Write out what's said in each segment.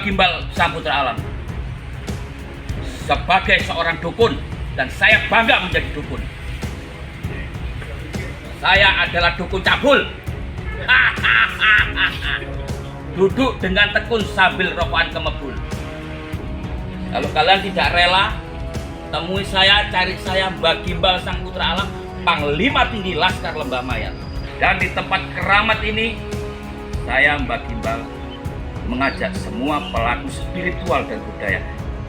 Mbak Gimbal Sang Putra Alam sebagai seorang dukun, dan saya bangga menjadi dukun. Saya adalah dukun cabul. Duduk dengan tekun sambil rokokan kemebul. Kalau kalian tidak rela, temui saya, cari saya, Mbak Gimbal Sang Putra Alam, Panglima Tinggi Laskar Lembah Mayat. Dan di tempat keramat ini, saya, Mbak Gimbal, mengajak semua pelaku spiritual dan budaya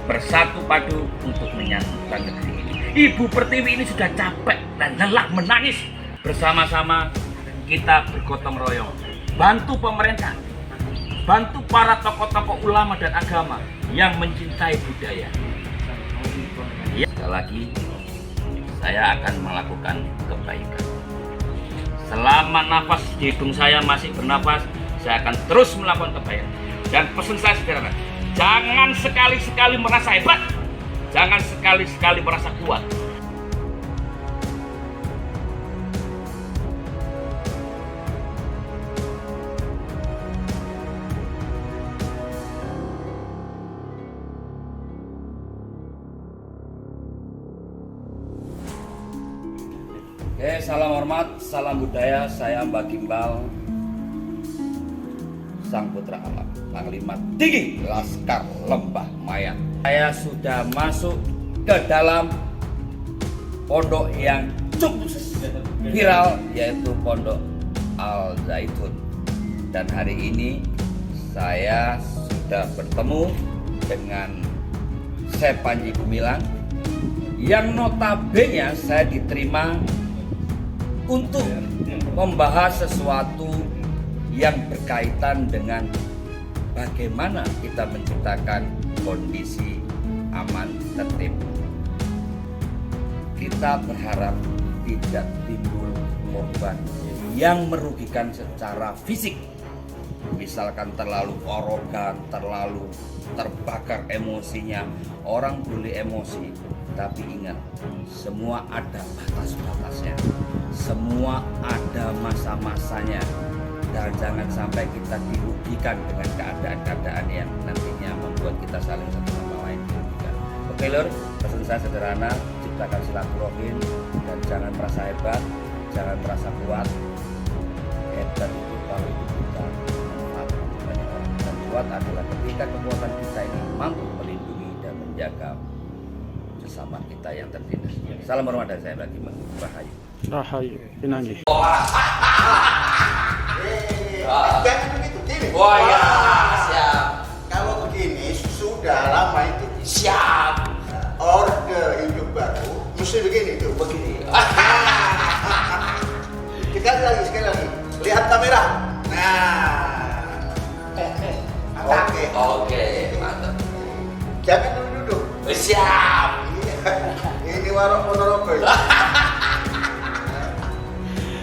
bersatu padu untuk menyatukan negeri ini. Ibu Pertiwi ini sudah capek dan lelah menangis. Bersama-sama kita bergotong royong, bantu pemerintah, bantu para tokoh-tokoh ulama dan agama yang mencintai budaya. Ya, sekali lagi, saya akan melakukan kebaikan. Selama nafas di hidung saya masih bernafas, saya akan terus melakukan kebaikan. Dan pesan saya sederhana, jangan sekali-sekali merasa hebat, jangan sekali-sekali merasa kuat. Oke, salam hormat, salam budaya. Saya Mbak Gimbal Sang Putra Alam, Panglima Tinggi Laskar Lembah Mayat. Saya sudah masuk ke dalam pondok yang cukup viral, yaitu Pondok Al Zaitun. Dan hari ini saya sudah bertemu dengan Syekh Panji Gumilang, yang notabene saya diterima untuk membahas sesuatu yang berkaitan dengan bagaimana kita menciptakan kondisi aman tertib. Kita berharap tidak timbul korban yang merugikan secara fisik, misalkan terlalu arogan, terlalu terbakar emosinya. Orang boleh emosi, tapi ingat, semua ada batas-batasnya, semua ada masa-masanya, dan jangan sampai kita dirugikan dengan keadaan-keadaan yang nantinya membuat kita saling satu sama lain dirugikan. Oke lur, pesan saya sederhana, ciptakan silaturahim dan jangan merasa hebat, jangan merasa kuat. Hebat itu kalau itu kita manfaat untuk banyak orang, dan kuat adalah ketika kekuatan kita ini mampu melindungi dan menjaga sesama kita yang tertindas. Salam hormat dari saya lagi, Rahayu. Rahayu, Pinanggi. Jangan begitu, gini. Wah ya, siap. Kalau begini sudah lama itu Siap. orde hidup baru mesti begini tuh, begini. Sekali lagi, lihat kamera. Nah, Oke, mantap. jangan duduk. Siap. Ini warung ponorogo.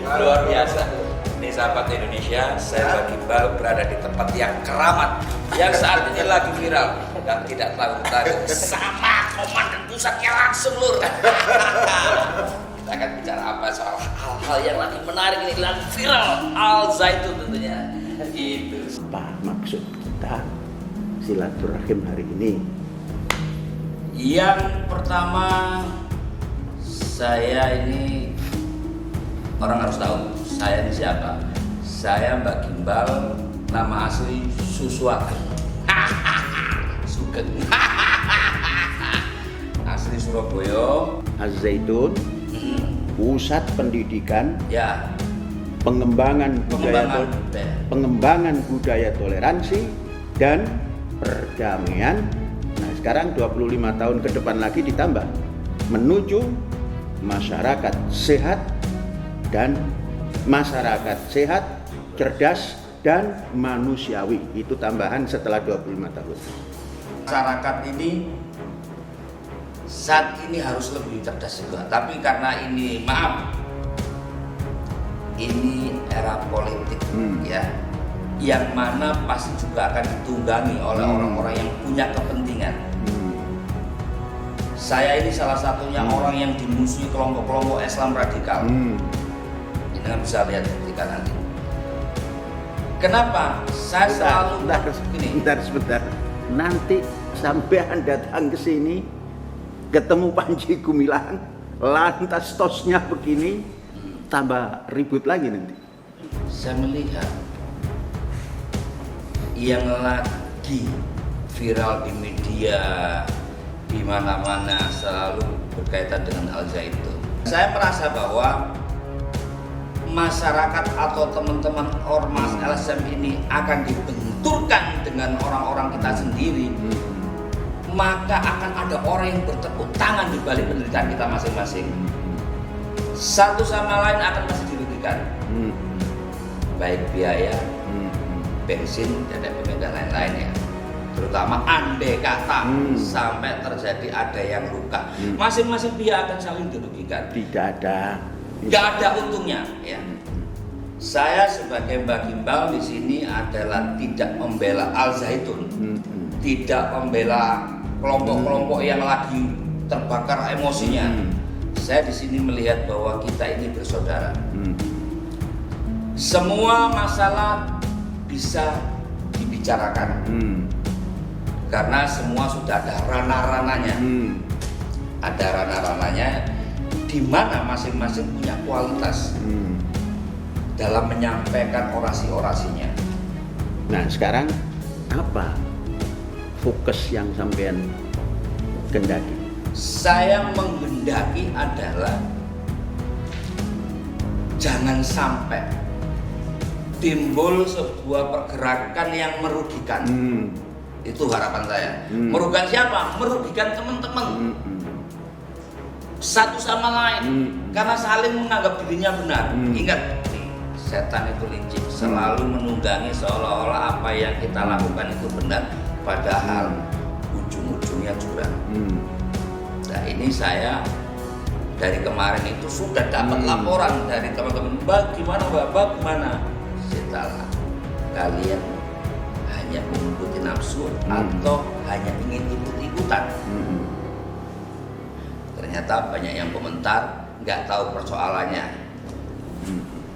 Luar biasa. Ini sahabat Indonesia, saya Mbak Gimbal berada di tempat yang keramat, yang saat ini lagi viral dan tidak tahu-tahu sama komandan pusatnya langsung lur. Kita akan bicara apa soal hal-hal yang lagi menarik ini, lagi viral, Al Zaitun tentunya. Itu. Apa maksud kita silaturahim hari ini? Yang pertama, saya ini orang harus tahu saya ini siapa. Saya Mbak Gimbal, nama asli Suswageng. Sugeng. Asli Surabaya. Az-Zaitun, pusat pendidikan, Ya, pengembangan pengembangan. pengembangan budaya toleransi dan perdamaian. Nah, sekarang 25 tahun ke depan lagi ditambah menuju masyarakat sehat dan masyarakat sehat, cerdas dan manusiawi. Itu tambahan setelah 25 tahun. Masyarakat ini saat ini harus lebih cerdas juga, tapi karena ini maaf, ini era politik ya, yang mana pasti juga akan ditunggangi oleh orang-orang yang punya kepentingan. Saya ini salah satunya orang yang dimusuhi kelompok-kelompok Islam radikal. Ini kan bisa lihat ketika nanti. Kenapa? Saya selalu Sebentar. nanti sampean datang ke sini ketemu Panji Gumilang, lantas tosnya begini, tambah ribut lagi nanti. Saya melihat yang lagi viral di media di mana-mana selalu berkaitan dengan Al Zaitun. Saya merasa bahwa masyarakat atau teman-teman ormas LSM ini akan dibenturkan dengan orang-orang kita sendiri, maka akan ada orang yang bertepuk tangan di balik penderitaan kita masing-masing. Satu sama lain akan masih dirugikan, baik biaya, bensin, dan lain-lain ya. Terutama andai kata sampai terjadi ada yang luka, masing-masing pihak akan saling dirugikan. Tidak ada. Nggak ada untungnya ya. Saya sebagai Mbak Gimbal di sini adalah tidak membela Al Zaitun, tidak membela kelompok-kelompok yang lagi terbakar emosinya. Saya di sini melihat bahwa kita ini bersaudara. Semua masalah bisa dibicarakan karena semua sudah ada ranah-ranahnya. Ada ranah-ranahnya di mana masing-masing punya kualitas dalam menyampaikan orasi-orasinya. Nah sekarang apa fokus yang sampean gendaki? Saya menghendaki adalah jangan sampai timbul sebuah pergerakan yang merugikan. Itu harapan saya. Merugikan siapa? Merugikan teman-teman. Satu sama lain karena saling menganggap dirinya benar. Ingat, setan itu licik, selalu menunggangi seolah-olah apa yang kita lakukan itu benar, padahal ujung-ujungnya curang. Nah ini saya dari kemarin itu sudah dapat laporan dari teman-teman, Mbak gimana Mbak, gimana? Setelah kalian hanya mengikuti nafsu atau hanya ingin ikut-ikutan. Ternyata banyak yang komentar nggak tahu persoalannya,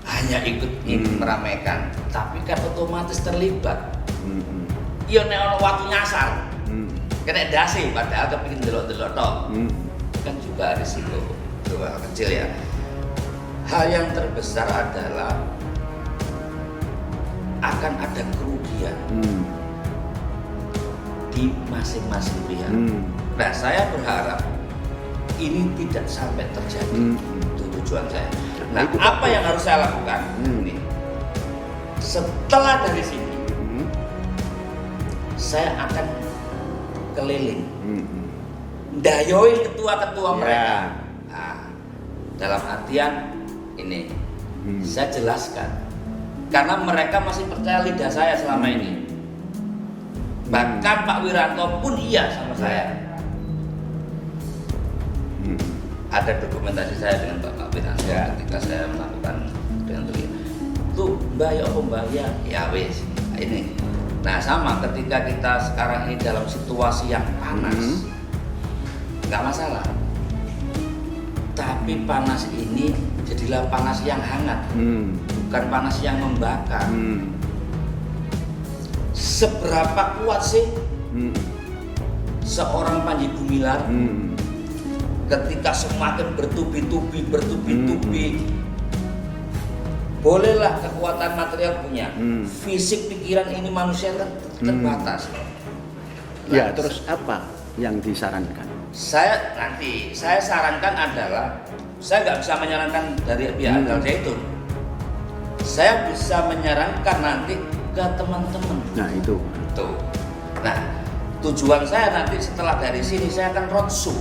hanya ikut meramaikan, tapi kan otomatis terlibat. Iya nek ono waktu nyasar, kena dasi padahal kepingin delok-delok tok, kan juga risiko kecil ya. Hal yang terbesar adalah akan ada kerugian di masing-masing pihak. Nah saya berharap ini tidak sampai terjadi. Itu tujuan saya. Nah, apa yang harus saya lakukan? Nih, setelah dari sini, saya akan keliling, dayoin ketua-ketua mereka. Nah, dalam artian ini, saya jelaskan, karena mereka masih percaya lidah saya selama ini. Bahkan Pak Wiranto pun iya sama saya. Ada dokumentasi saya dengan Pak Wiranto ketika saya melakukan dengan beliau. Tuh Mbak ya apa Mbak ya wes ini. Nah sama ketika kita sekarang ini dalam situasi yang panas, nggak masalah. Tapi panas ini jadilah panas yang hangat, bukan panas yang membakar. Seberapa kuat sih seorang Panji Gumilang? Ketika semakin bertubi-tubi, bolehlah kekuatan material punya, fisik pikiran ini manusia kan terbatas. Ya, terus apa yang disarankan? Saya sarankan adalah, saya nggak bisa menyarankan dari pihak Al Zaitun. Saya bisa menyarankan nanti ke teman-teman. Nah itu. Tuh. Nah tujuan saya nanti setelah dari sini saya akan roadshow.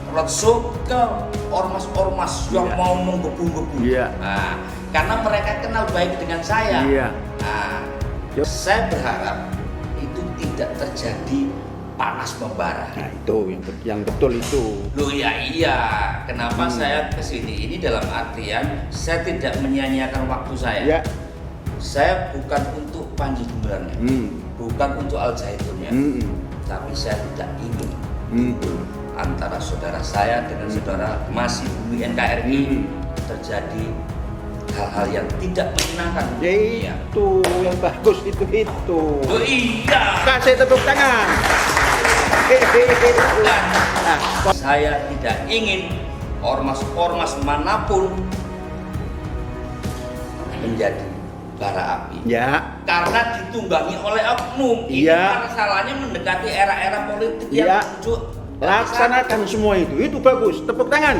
Roadshow ke ormas-ormas yang mau menggebu-gebu. Nah, karena mereka kenal baik dengan saya. Nah, saya berharap itu tidak terjadi panas membara. Nah itu yang betul itu. Loh ya iya. Kenapa saya kesini? Ini dalam artian saya tidak menyia-nyiakan waktu saya. Saya bukan untuk Panji Gumilang, bukan untuk Al Zaitunnya, tapi saya tidak ingin antara saudara saya dengan saudara masih Bumi NKRI terjadi hal-hal yang tidak menyenangkan. Ya itu yang bagus itu. Oh iya. Kasih tepuk tangan. Dan saya tidak ingin ormas-ormas manapun menjadi bara api. Ya. Karena ditunggangi oleh oknum. Ini Iya. masalahnya mendekati era-era politik yang Iya. menuju. Laksanakan semua itu bagus. Tepuk tangan.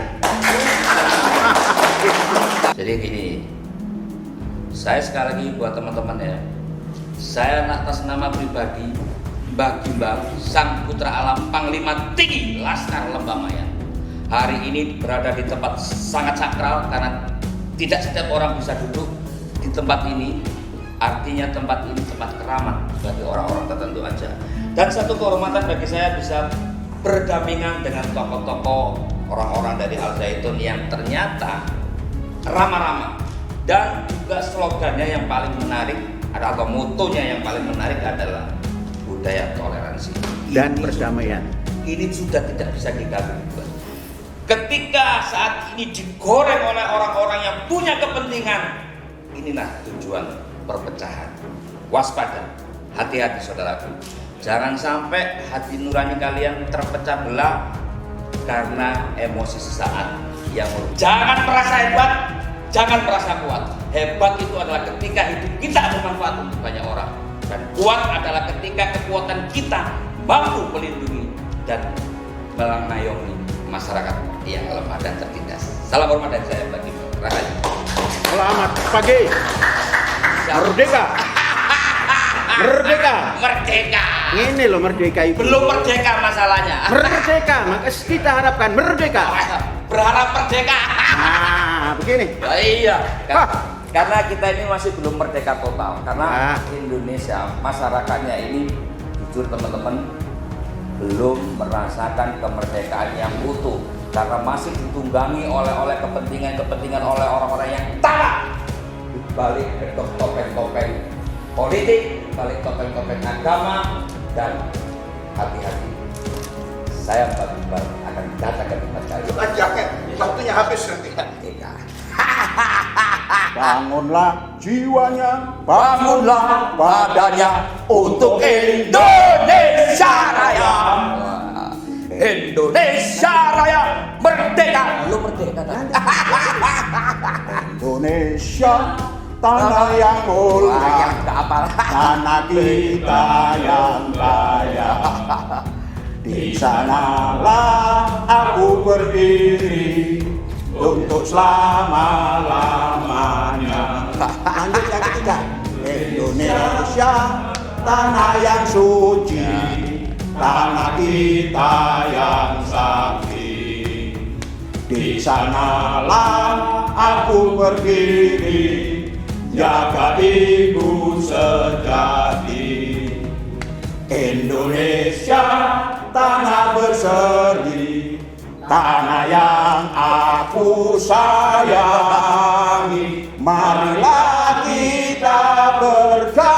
Jadi gini, saya sekali lagi buat teman-teman ya, saya atas nama pribadi Mbah Gimbal, Sang Putra Alam Panglima Tinggi Laskar Lembah Maya, hari ini berada di tempat sangat sakral karena tidak setiap orang bisa duduk di tempat ini. Artinya tempat ini tempat keramat bagi orang-orang tertentu aja. Dan satu kehormatan bagi saya bisa berdampingan dengan tokoh-tokoh orang-orang dari Al Zaitun yang ternyata ramah-ramah, dan juga slogannya yang paling menarik atau motonya yang paling menarik adalah budaya toleransi Dan perdamaian. Ini sudah tidak bisa diganggu. Ketika saat ini digoreng oleh orang-orang yang punya kepentingan, inilah tujuan perpecahan. Waspada, hati-hati saudaraku. Jangan sampai hati nurani kalian terpecah belah karena emosi sesaat. Jangan merasa hebat, jangan merasa kuat. Hebat itu adalah ketika hidup kita bermanfaat untuk banyak orang, dan kuat adalah ketika kekuatan kita mampu melindungi dan mengayomi masyarakat yang lemah dan tertindas. Salam hormat dari saya bagi rakyat. Selamat pagi. Merdeka. Merdeka. Merdeka. Ini loh merdeka itu. Belum merdeka masalahnya. Merdeka, maka kita harapkan merdeka. Berharap merdeka. Nah, begini. Ya, iya. Hah. Karena kita ini masih belum merdeka total. Karena Ah. Indonesia, masyarakatnya ini jujur teman-teman belum merasakan kemerdekaan yang utuh. Karena masih ditunggangi oleh kepentingan oleh orang-orang yang tamak di balik topeng-topeng politik, balik topeng-topeng agama, dan hati-hati. Saya Mbak Gimbal akan datang ke tempat kalian. Bukan jaket, waktunya habis nanti. Iya. Bangunlah jiwanya, Bangunlah badannya untuk Indonesia Raya. Indonesia Raya merdeka. Lu merdeka kan? Indonesia, tanah yang mulia, tanah kita yang kaya. Di sanalah aku berdiri untuk selama-lamanya. Lanjut yang ketiga. Indonesia, tanah yang suci, tanah kita yang sakti. Di sanalah aku berdiri, jaga ibu sejati. Indonesia, tanah berseri, tanah yang aku sayangi. Marilah kita berkarya.